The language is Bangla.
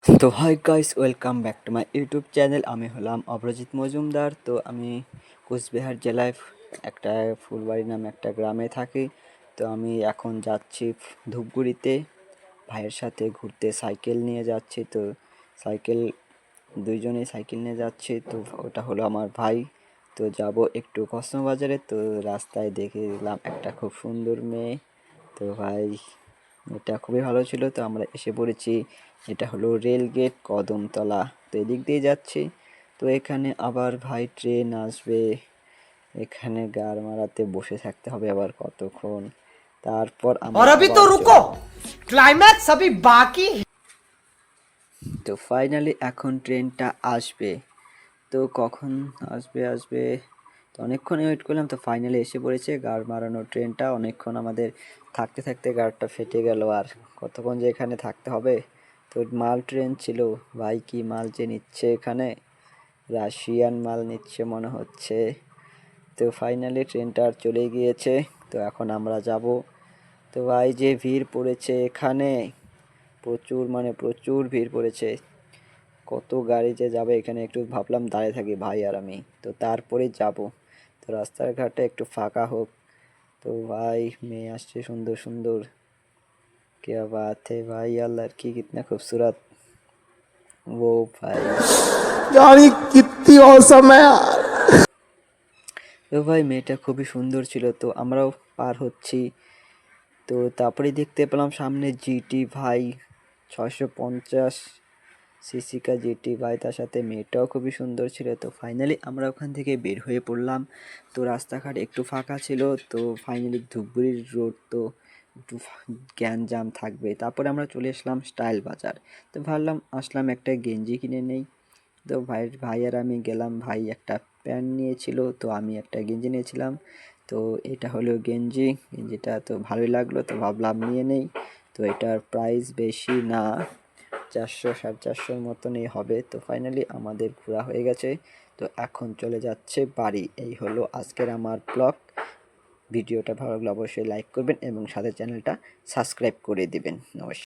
তো hi guys, welcome back to my YouTube channel. আমি হলাম অপরাজিত মজুমদার। তো আমি কোচবিহার জেলায় একটা ফুলবাড়ি নামে একটা গ্রামে থাকি। তো আমি এখন যাচ্ছি ধূপগুড়িতে ভাইয়ের সাথে ঘুরতে, সাইকেল নিয়ে যাচ্ছি। তো সাইকেল দুইজনেই সাইকেল নিয়ে যাচ্ছি। তো ওটা হলো আমার ভাই। তো যাব একটু কসমবাজারে। তো রাস্তায় দেখে দিলাম একটা খুব সুন্দর মেয়ে। তো ভাই, এটা খুবই ভালো ছিল। তো আমরা এসে পড়েছি, এটা হলো রেল গেট কদমতলা। তো এদিক দিয়ে যাচ্ছি। তো এখানে আবার ভাই ট্রেন আসবে, এখানে গাড় মারাতে বসে থাকতে হবে আবার কতক্ষণ। তারপর और আমরা अभी আবার तो চলে। रुको, क्लाइमैक्स अभी बाकी है। তো ফাইনালি এখন ট্রেনটা আসবে। তো কখন আসবে আসবে, তো অনেকক্ষণ ওয়েট করলাম। তো ফাইনালি এসে পড়েছে গাড় মারানো ট্রেনটা। অনেকক্ষণ আমাদের থাকতে থাকতে গাড়টা ফেটে গেল, আর কতক্ষণ যে এখানে থাকতে হবে। তো মাল ট্রেন ছিল, ভাই কি মাল যে নিচ্ছে এখানে, রাশিয়ান মাল নিচ্ছে মনে হচ্ছে। তো ফাইনালি ট্রেনটা আর চলে গিয়েছে। তো এখন আমরা যাব। তো ভাই যে ভিড় পড়েছে এখানে, প্রচুর মানে প্রচুর ভিড় পড়েছে। কত গাড়ি যে যাবে এখানে, একটু ভাবলাম দাঁড়িয়ে থাকি ভাই আর আমি, তো তারপরেই যাব। তো রাস্তাঘাটে একটু ফাঁকা হোক। তো ভাই মেয়ে আসছে সুন্দর সুন্দর, क्या बात है भाई, यार लड़की कितना खूबसूरत, वो भाई। यार ये कितनी औसम है यार। তো ভাই মেয়েটা খুবই সুন্দর ছিল। তো আমরাও পার হচ্ছি। তো তারপরে দেখতে পেলাম সামনে জিটি ভাই, 650 সিসি কা জিটি ভাই, তার সাথে মেয়েটাও খুবই সুন্দর ছিল। তো ফাইনালি আমরা ওখান থেকে বের হয়ে পড়লাম। তো রাস্তাঘাট একটু ফাঁকা ছিল। তো ফাইনালি ধূপগুড়ির রোড তো একটু গ্যাঞ্জাম থাকবে। তারপরে আমরা চলে আসলাম স্টাইল বাজার। তো ভাবলাম আসলাম একটা গেঞ্জি কিনে নেই। তো ভাই আর আমি গেলাম। ভাই একটা প্যান্ট নিয়েছিল, তো আমি একটা গেঞ্জি নিয়েছিলাম। তো এটা হলো গেঞ্জিটা তো ভালোই লাগলো, তো ভাবলাম নিয়ে নেই। তো এটার প্রাইস বেশি না, 400 450 মতনই হবে। তো ফাইনালি আমাদের ঘোরা হয়ে গেছে। তো এখন চলে যাচ্ছে বাড়ি। এই হলো আজকের আমার ব্লগ। ভিডিওটা ভালো লাগলে অবশ্যই লাইক করবেন এবং সাথে চ্যানেলটা সাবস্ক্রাইব করে দিবেন। নমস্কার।